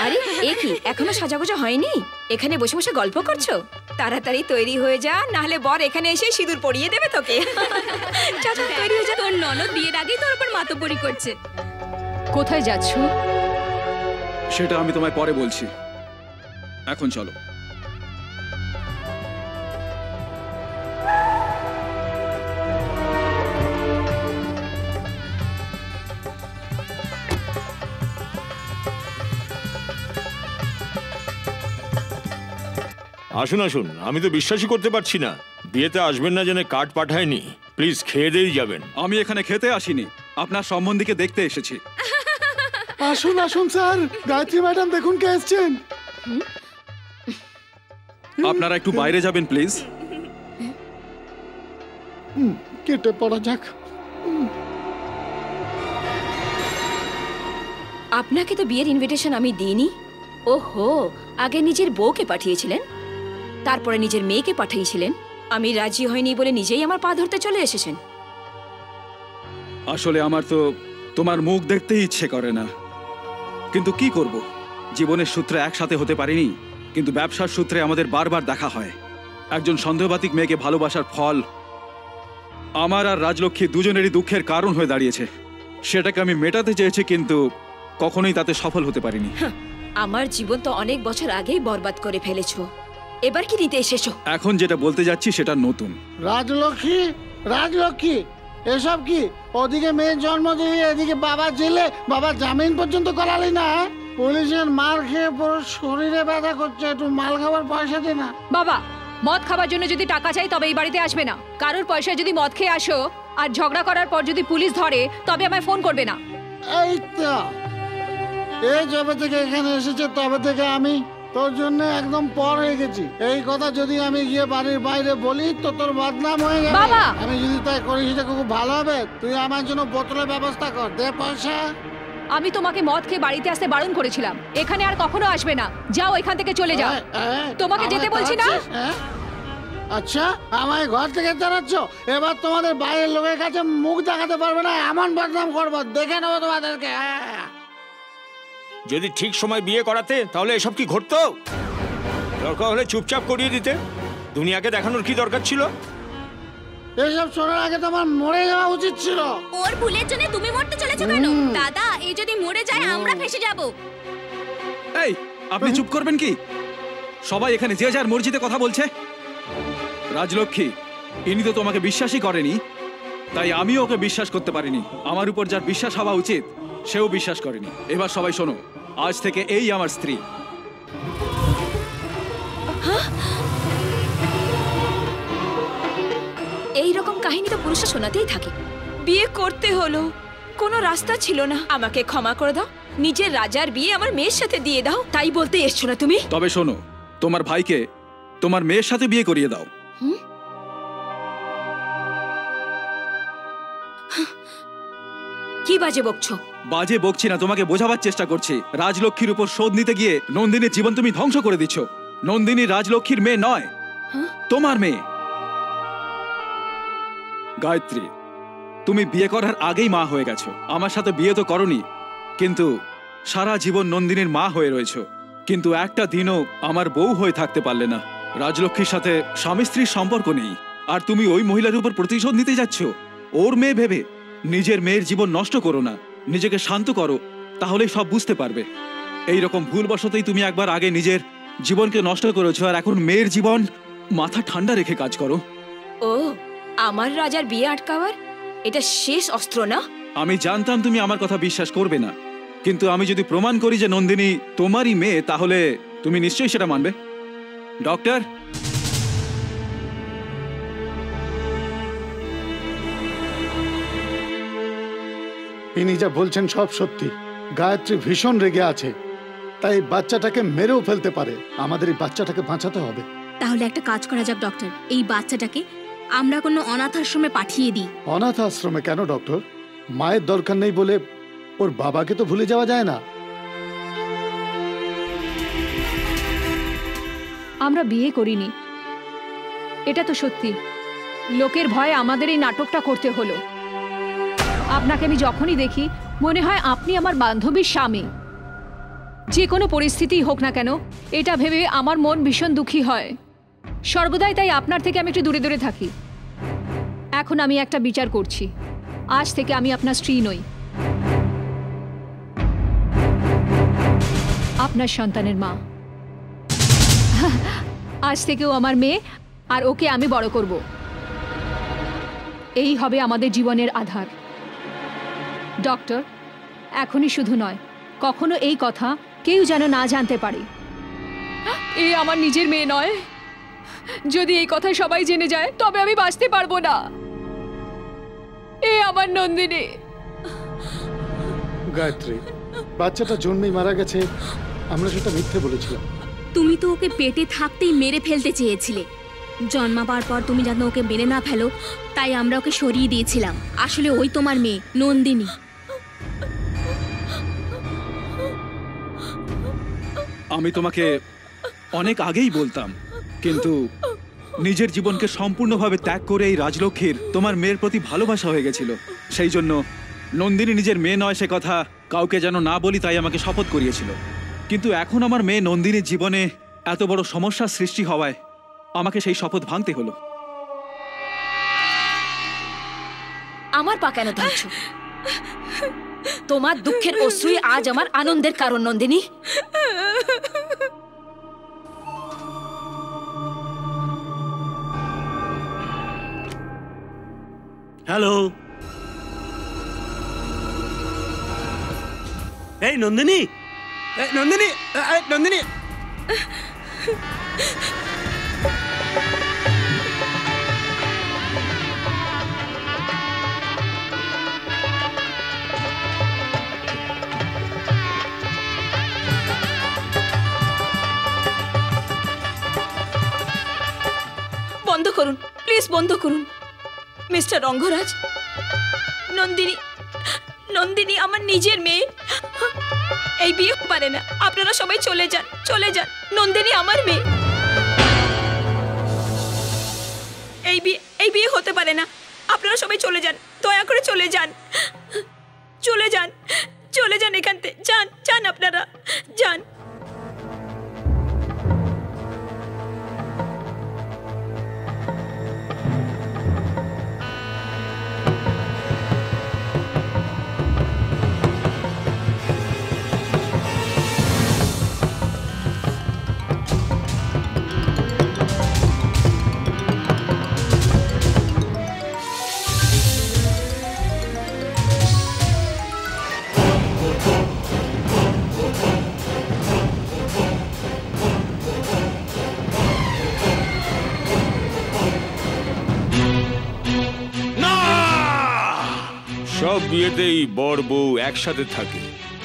আরে এ কি এখনো সাজাগোজা হয়নি? এখানে বসে বসে গল্প করছো? তাড়াতাড়ি তৈরি হয়ে যা, নাহলে বর এখানে এসে সিঁদুর পরিয়ে দেবে তোকে। চাচা তৈরি হয়ে যা। তোর ননদ বিয়ের আগেই তোর উপর মাতব্বরি করছে। কোথায় যাচ্ছ? সেটা আমি তোমায় পরে বলছি, এখন চলো। আসুন আসুন, আমি তো বিশ্বাসই করতে পারছি না বিয়েতে আসবেন না জেনে কার্ড পাঠায়নি। প্লিজ খেয়ে দিয়েই যাবেন। আমি এখানে খেতে আসিনি, আপনার সম্বন্ধীকে দেখতে এসেছি। আসুন আসুন স্যার, গায়ত্রী ম্যাডাম দেখুন কে এসেছেন। আপনারা একটু বাইরে যাবেন প্লিজ। কেটে পড়া যাক। আপনাকে তো বিয়ের ইনভিটেশন আমি দিইনি। ওহো, আগে নিজের বউকে পাঠিয়েছিলেন, তারপরে নিজের মেয়েকে পাঠিয়েছিলেন। আমি রাজি হয়নি বলে নিজেই আমার পা ধরতে চলে এসেছেন। আসলে আমার তো তোমার মুখ দেখতেই ইচ্ছে করে না, কিন্তু কি করব, জীবনের সূত্রে একসাথে হতে পারিনি, কিন্তু ব্যবসার সূত্রে আমাদের বারবার দেখা হয়। একজন সন্দেহবাতিক মেয়েকে ভালোবাসার ফল আমার আর রাজলক্ষ্মী দুজনেরই দুঃখের কারণ হয়ে দাঁড়িয়েছে। সেটাকে আমি মেটাতে চেয়েছি, কিন্তু কখনোই তাতে সফল হতে পারিনি। আমার জীবন তো অনেক বছর আগেই বরবাদ করে ফেলেছো, এবার কি নিতে এসেছো? এখন যেটা বলতে যাচ্ছি সেটা নতুন। রাজলক্ষ্মী, রাজলক্ষ্মী, এসব কি? ওদিকে মেয়ের জন্ম দিয়ে এদিকে বাবা জেলে, বাবা জামিন পর্যন্ত করালি না। পুলিশের মার খেয়ে পুরো শরীরে ব্যথা করছে, একটু মাল খাবার পয়সা দে না। বাবা, মদ খাবার জন্য যদি টাকা চাই তবে এই বাড়িতে আসবে না। কারোর পয়সা যদি মদ খেয়ে আসো আর ঝগড়া করার পর যদি পুলিশ ধরে তবে আমায় ফোন করবে না। এই তো, এই যবে থেকে এখানে এসেছে তবে থেকে আমি তোর জন্য একদম পর হয়ে গেছি। এই কথা যদি আমি গিয়ে বাড়ির বাইরে বলি তো তোর বদনাম হয়ে যাবে। বাবা! আমি যদি তাই করি সেটা খুব ভালো হবে। তুই আমার জন্য বোতলের ব্যবস্থা কর, দে পয়সা। আমি তোমাকে মদ খেয়ে বাড়িতে আসতে বারণ করেছিলাম, এখানে আর কখনো আসবে না। যাও, এখান থেকে চলে যাও। তোমাকে যেতে বলছি না? আচ্ছা, আমায় ঘর থেকে তাড়াচ্ছ, এবার তোমাদের বাইরের লোকের কাছে মুখ দেখাতে পারবে না, এমন বদনাম করবো, দেখে নেবো তোমাদেরকে। যদি ঠিক সময় বিয়ে করাতে তাহলে এসব কি ঘটতো? দরকার হলে চুপচাপ করিয়ে দিতে। দুনিয়াকে দেখানোর কি দরকার ছিল? এসব শোনার আগে তো আমার মরে যাওয়া উচিত ছিল। ওর ভুলের জন্য তুমি মরতে চলেছো কেন? দাদা, এই যদি মরে যায় আমরা ফেঁসে যাব। এই, আপনি চুপ করবেন কি? সবাই এখানে যে যার মর্জিতে কথা বলছে। রাজলক্ষ্মী, ইনি তো তোমাকে বিশ্বাসই করেনি, তাই আমিও ওকে বিশ্বাস করতে পারিনি। আমার উপর যার বিশ্বাস হওয়া উচিত সেও বিশ্বাস করেনি। এবার সবাই শোনো, আজ থেকে এই আমার স্ত্রী। এই রকম কাহিনী তো পুরুষরা শোনাতেই থাকে। বিয়ে করতে হলো, কোনো রাস্তা ছিল না। আমাকে ক্ষমা করে দাও, নিজের রাজার বিয়ে আমার মেয়ের সাথে দিয়ে দাও, তাই বলতে এসছো না তুমি? তবে শোনো, তোমার ভাইকে তোমার মেয়ের সাথে বিয়ে করিয়ে দাও। কি বাজে বকছো? বাজে বকছি না, তোমাকে বোঝাবার চেষ্টা করছি। রাজলক্ষ্মীর উপর শোধ নিতে গিয়ে নন্দিনীর জীবন তুমি ধ্বংস করে দিচ্ছ। নন্দিনী রাজলক্ষ্মীর মেয়ে নয়, তোমার মেয়ে। গায়ত্রী, তুমি বিয়ে করার আগেই মা হয়ে গেছো। আমার সাথে বিয়ে তো করনি, কিন্তু সারা জীবন নন্দিনীর মা হয়ে রয়েছো। কিন্তু একটা দিনও আমার বউ হয়ে থাকতে পারলে না। রাজলক্ষ্মীর সাথে স্বামী স্ত্রীর সম্পর্ক নেই, আর তুমি ওই মহিলার উপর প্রতিশোধ নিতে যাচ্ছ ওর মেয়ে ভেবে। নিজের মেয়ের জীবন নষ্ট করো না, নিজেকে শান্ত করো, তাহলেই সব বুঝতে পারবে। এইরকম ভুলবশতই তুমি একবার আগে নিজের জীবনকে নষ্ট করেছো, আর এখন মেয়ের জীবন। মাথা ঠান্ডা রেখে কাজ করো। ও, আমার রাজার বিয়ে আটকাবার এটা শেষ অস্ত্র না? আমি জানতাম তুমি আমার কথা বিশ্বাস করবে না, কিন্তু আমি যদি প্রমাণ করি যে নন্দিনী তোমারই মেয়ে, তাহলে তুমি নিশ্চয়ই সেটা মানবে। ডক্টর, ইনি যা বলছেন সব সত্যি। গায়ত্রী ভীষণ রেগে আছে, তাই বাচ্চাটাকে মেরেও ফেলতে পারে। আমাদের এই বাচ্চাটাকে বাঁচাতে হবে। তাহলে একটা কাজ করা যাক ডক্টর, এই বাচ্চাটাকে আমরা কোনো অনাথ আশ্রমে পাঠিয়ে দিই। অনাথ আশ্রমে কেন ডক্টর? মায়ের দরকার নেই বলে ওর বাবাকে তো ভুলে যাওয়া যায় না। আমরা বিয়ে করিনি, এটা তো সত্যি। লোকের ভয়ে আমাদের এই নাটকটা করতে হলো। আপনাকে আমি যখনই দেখি মনে হয় আপনি আমার বান্ধবীর স্বামী। যে কোনো পরিস্থিতি হোক না কেন এটা ভেবে আমার মন ভীষণ দুঃখী হয় সর্বদাই। তাই আপনার থেকে আমি একটু দূরে দূরে থাকি। এখন আমি একটা বিচার করছি, আজ থেকে আমি আপনার স্ত্রী নই, আপনার সন্তানের মা। আজ থেকেও আমার মেয়ে, আর ওকে আমি বড় করব। এই হবে আমাদের জীবনের আধার। ডক্টর, এখনই শুধু নয়, কখনো এই কথা কেউ যেন না জানতে পারে। এ আমার নিজের মেয়ে নয়। যদি এই কথা সবাই জেনে যায় তবে আমি বাঁচতে পারবো না। এ আমার নন্দিনী। গায়ত্রী, বাচ্চাটা জন্মেই মারা গেছে, আমরা সেটা মিথ্যে বলেছিলাম। তুমি তো ওকে পেটে থাকতেই মেরে ফেলতে চেয়েছিলে। জন্মাবার পর তুমি যেন ওকে মেরে না ফেলো, তাই আমরা ওকে সরিয়ে দিয়েছিলাম। আসলে ওই তোমার মেয়ে নন্দিনী। আমি তোমাকে অনেক আগেই বলতাম, কিন্তু নিজের জীবনকে সম্পূর্ণভাবে ত্যাগ করে এই রাজলক্ষ্মীর তোমার মেয়ের প্রতি ভালোবাসা হয়ে গেছিল। সেই জন্য নন্দিনী নিজের মেয়ে নয় সে কথা কাউকে যেন না বলি, তাই আমাকে শপথ করিয়েছিল। কিন্তু এখন আমার মেয়ে নন্দিনীর জীবনে এত বড় সমস্যার সৃষ্টি হওয়ায় আমাকে সেই শপথ ভাঙতে হলো। আমার পা কেন ধরছো? তোমার দুঃখের অশ্রুই আজ আমার আনন্দের কারণ নন্দিনী। হ্যালো, এই নন্দিনী, নন্দিনী, নন্দিনী। বন্ধ করুন, প্লিজ বন্ধ করুন। মিস্টার রঙ্গরাজ, নন্দিনী, নন্দিনী আমার নিজের মেয়ে। এই বিয়ে পারে না। আপনারা সবাই চলে যান, চলে যান। নন্দিনী আমার মেয়ে। এই বিয়ে হতে পারে না। আপনারা সবাই চলে যান, দয়া করে চলে যান, চলে যান, চলে যান এখান থেকে। যান, যান, আপনারা যান। সব বিয়েতেই বর বউ একসাথে থাকে,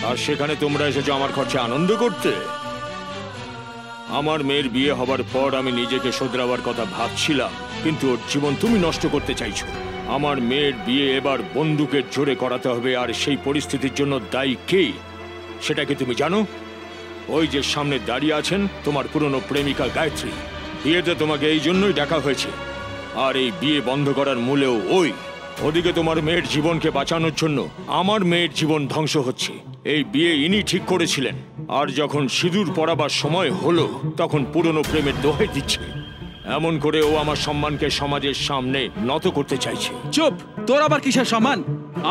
আর সেখানে তোমরা এসেছো আমার খরচে আনন্দ করতে। আমার মেয়ের বিয়ে হবার পর আমি নিজেকে শোধরাবার কথা ভাবছিলাম, কিন্তু ওর জীবন তুমি নষ্ট করতে চাইছো। আমার মেয়ের বিয়ে এবার বন্দুকের জোরে করাতে হবে, আর সেই পরিস্থিতির জন্য দায়ী কে সেটা কি তুমি জানো? ওই যে সামনে দাঁড়িয়ে আছেন তোমার পুরনো প্রেমিকা গায়ত্রী। বিয়েতে তোমাকে এই জন্যই ডাকা হয়েছে, আর এই বিয়ে বন্ধ করার মূলেও ওই। ওদিকে তোমার মেয়ের জীবনকে বাঁচানোর জন্য আমার মেয়ের জীবন ধ্বংস হচ্ছে। এই বিয়ে ইনি ঠিক করেছিলেন, আর যখন সিঁদুর পরাবার সময় হলো তখন পুরনো প্রেমের দোহাই দিচ্ছে। এমন করে ও আমার সম্মানকে সমাজের সামনে নত করতে চাইছে। চুপ! তোর আবার কিসের সম্মান?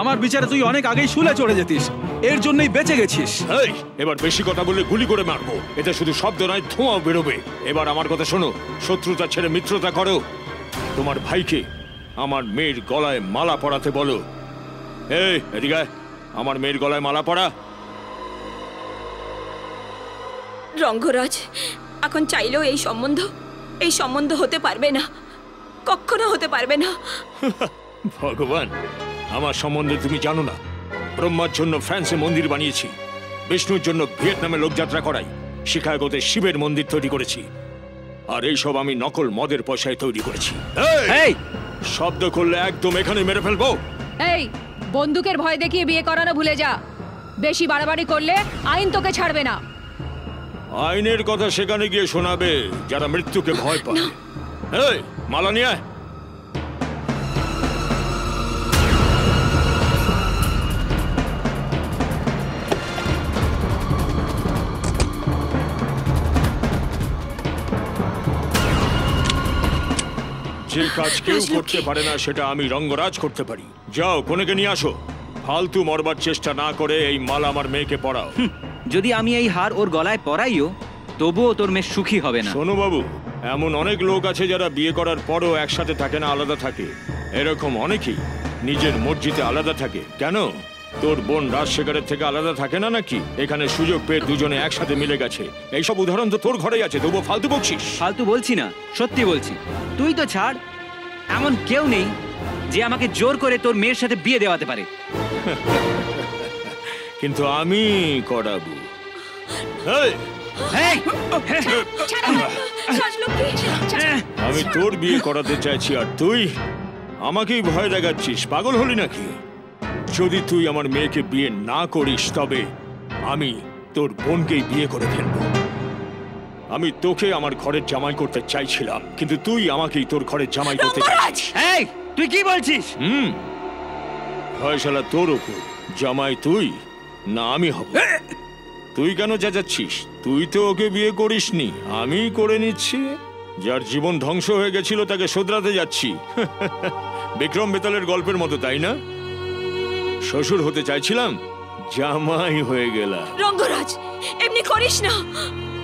আমার বিচারে তুই অনেক আগেই শুলে চড়ে যেতিস, এর জন্যই বেঁচে গেছিস। এই, এবার বেশি কথা বললে গুলি করে মারবো। এতে শুধু শব্দ নয়, ধোঁয়াও বেরোবে। এবার আমার কথা শোনো, শত্রুতা ছেড়ে মিত্রতা করো। তোমার ভাইকে আমার মেয়ের গলায় মালা পরাতে বলো। এই এদিকে, আমার মেয়ের গলায় মালা পরা। রঙ্গরাজ, এখন চাইলেও এই সম্বন্ধ হতে পারবে না, কখনো হতে পারবে না। ভগবান, আমার সম্বন্ধে তুমি জানো না। ব্রহ্মার জন্য ফ্রান্সে মন্দির বানিয়েছি, বিষ্ণুর জন্য ভিয়েতনামে লোকযাত্রা করাই, শিকাগোতে শিবের মন্দির তৈরি করেছি, আর এইসব আমি নকল মদের পয়সায় তৈরি করেছি। এই, শব্দ করলে একদম এখানে মেরে ফেলবো। এই, বন্দুকের ভয় দেখিয়ে বিয়ে করানো ভুলে যা। বেশি বাড়াবাড়ি করলে আইন তোকে ছাড়বে না। আইনের কথা সেখানে গিয়ে শোনাবে যারা মৃত্যুকে ভয় পায়। এই, মালা নিয়ে আয়। যে কাজ কেউ করতে পারে না সেটা আমি রঙ্গরাজ করতে পারি। যাও কনেকে নিয়ে আসো। ফালতু মরবার চেষ্টা না করে এই মালা আমার মেয়েকে পরাও। যদি আমি এই হার ওর গলায় পরাইও তবুও তোর মেয়ে সুখী হবে না। শোনো বাবু, এমন অনেক লোক আছে যারা বিয়ে করার পরও একসাথে থাকে না, আলাদা থাকে। এরকম অনেকেই নিজের মর্জিতে আলাদা থাকে। কেন তোর বোন রাজশেখরের থেকে আলাদা থাকে না নাকি? এখানে সুযোগ পেয়ে দুজনে একসাথে মিলে গেছে। এইসব উদাহরণ তো তোর ঘরেই আছে, তবুও ফালতু বকছিস। ফালতু বলছি না, সত্যি বলছি। তুই তো ছাড়, এমন কেউ নেই যে আমাকে জোর করে তোর মেয়ের সাথে বিয়ে দেওয়াতে পারে। কিন্তু আমি করাবো। আমি তোর বিয়ে করাতে চাইছি আর তুই আমাকেই ভয় দেখাচ্ছিস। পাগল হলি নাকি? যদি তুই আমার মেয়েকে বিয়ে না করিস তবে আমি তোর বোনকেই বিয়ে করে ফেলবো। আমি তোকে আমার ঘরের জামাই করতে চাইছিলাম, কিন্তু তুই আমাকেই তোর ঘরের জামাই করতে চাইছিস। এই তুই কি বলছিস? ফয়সালা তোর ওপর। জামাই তুই না আমি হব। তুই কেন চেঁচাচ্ছিস? তুই তো ওকে বিয়ে করিসনি, আমি করে নিচ্ছি। যার জীবন ধ্বংস হয়ে গেছিল তাকে শোধরাতে যাচ্ছি। বিক্রম বেতালের গল্পের মতো, তাই না? শ্বশুর হতে চাইছিলাম, জামাই হয়ে গেলাম। রঙ্গরাজ, এমনি করিস না।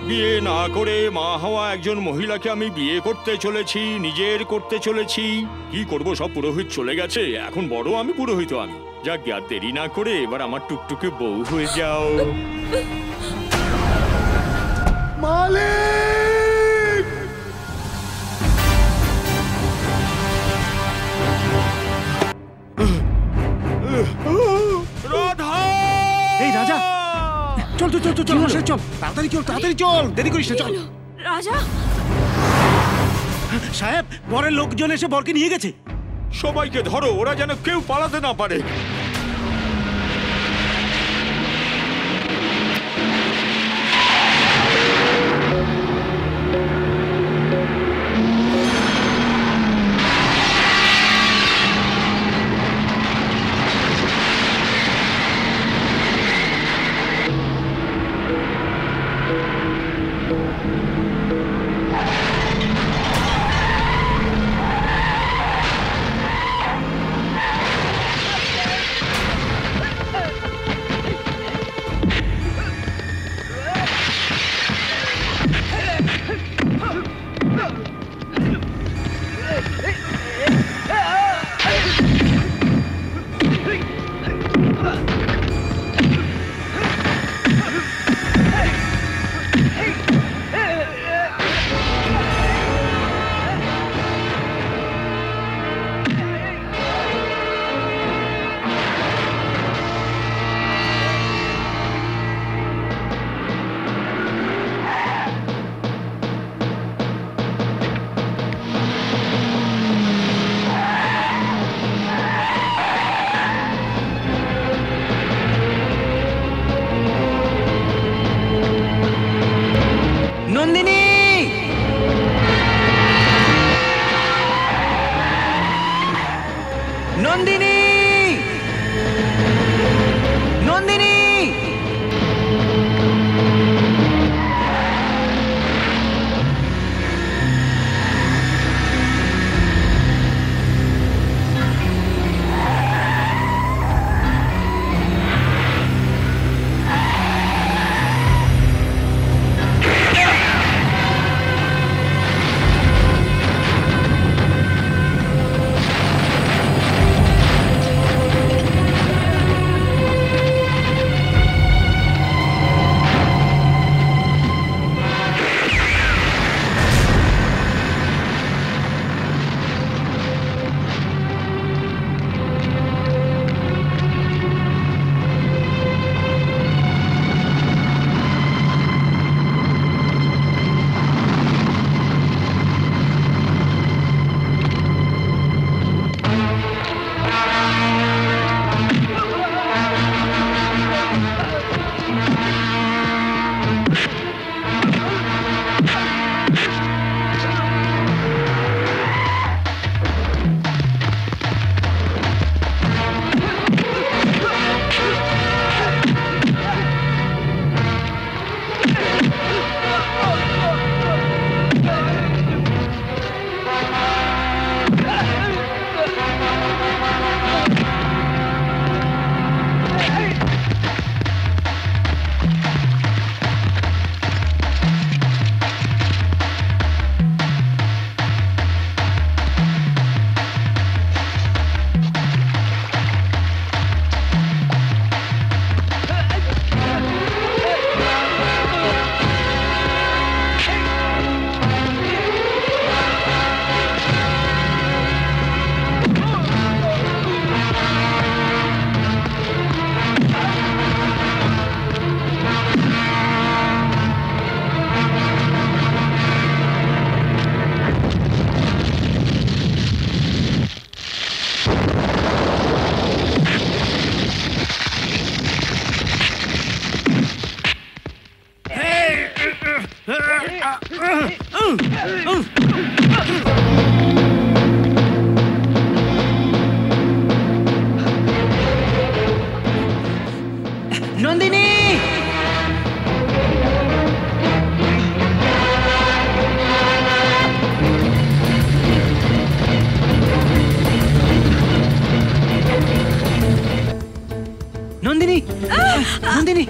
বিয়ে না করে মা হওয়া একজন মহিলাকে আমি বিয়ে করতে চলেছি, নিজের করতে চলেছি। কি করব, সব পুরোহিত চলে গেছে, এখন বড় আমি পুরোহিত। আমি যাক, আর দেরি না করে এবার আমার টুকটুকে বউ হয়ে যাও। মালিক! রাধা! এই রাজা, চল চল চল চল মশাই, চল তাড়াতাড়ি চল, তাড়াতাড়ি চল, দেরি করিস না, চল। রাজা, সাহেব, বরের লোকজন এসে বরকে নিয়ে গেছে। সবাইকে ধরো, ওরা যেন কেউ পালাতে না পারে। নন্দিনী! নন্দিনী! নন্দিনী!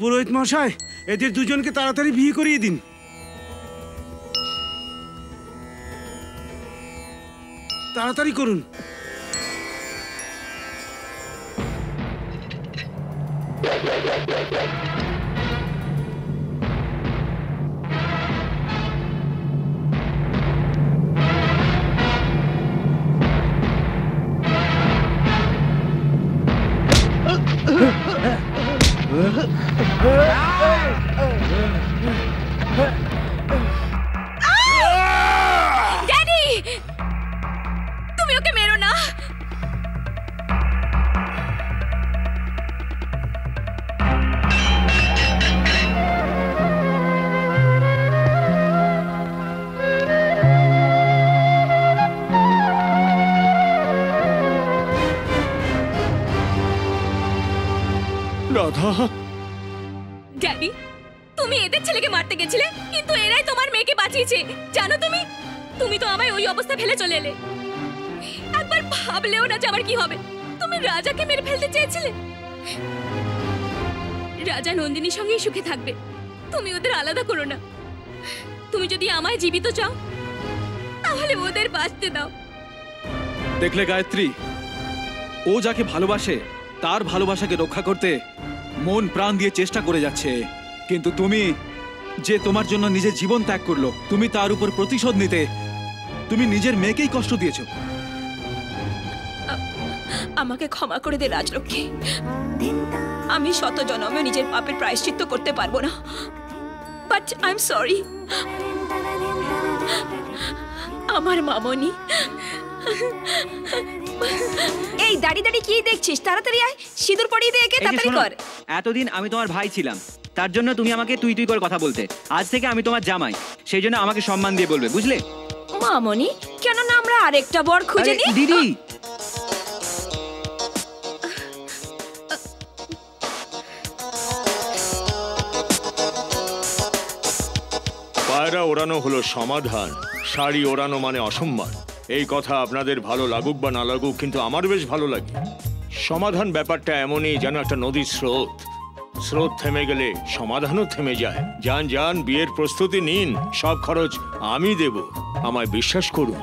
পুরোহিত মশাই, এদের দুজনকে তাড়াতাড়ি বিয়ে করিয়ে দিন। তাড়াতাড়ি করুন। ড্যাডি, তুমি ওকে মেরো না। রাধা, ড্যাডি, তুমি এদের ছেলেকে মারতে গেছিলে, কিন্তু এরাই তোমার মেয়েকে বাঁচিয়েছে। জানো তুমি, তুমি তো আমায় ওই অবস্থায় ফেলে চলে এলে। একবার ভাবলেও না যে আমার কি হবে। তুমি রাজাকে মেরে ফেলতে চেয়েছিলে। রাজা নন্দিনীর সঙ্গেই সুখে থাকবে, তুমি ওদের আলাদা করো না। তুমি যদি আমায় জীবিত চাও, তাহলে ওদের বাঁচতে দাও। দেখলে গায়ত্রী, ও যাকে ভালোবাসে তার ভালোবাসাকে রক্ষা করতে মন প্রাণ দিয়ে চেষ্টা করে যাচ্ছে, কিন্তু তুমি যে তোমার জন্য নিজের জীবন ত্যাগ করলো, তুমি তার উপর প্রতিশোধ নিতে তুমি নিজের মেয়েকেই কষ্ট দিয়েছো। আমাকে ক্ষমা করে দে রাজলক্ষ্মী। আমি শত জন্মে নিজের পাপের প্রায়শ্চিত্ত করতে পারবো না, বাট আই এম সরি। আমার মামনি। এই দাঁড়ি দাঁড়ি কি দেখছিস? তাড়াতাড়ি আয়, সিঁদুর পরিয়ে দে একে, এই যে তাড়াতাড়ি শোনো, কর। এতদিন আমি তোমার ভাই ছিলাম, তার জন্য তুমি আমাকে তুই তুই করে কথা বলতে। আজ থেকে আমি তোমার জামাই, সেই জন্য আমাকে সম্মান দিয়ে বলবে, বুঝলে? মামনি, কেন না আমরা আরেকটা বর খুঁজে আরে, নিই? দিদি! পায়রা ওড়ানো হলো সমাধান, শাড়ি ওড়ানো মানে অসম্মান। এই কথা আপনাদের ভালো লাগুক বা না লাগুক, কিন্তু আমার বেশ ভালো লাগে। সমাধান ব্যাপারটা এমনই যেন একটা নদীর স্রোত। স্রোত থেমে গেলে সমাধানও থেমে যায়। যান যান, বিয়ের প্রস্তুতি নিন, সব খরচ আমি দেব, আমায় বিশ্বাস করুন।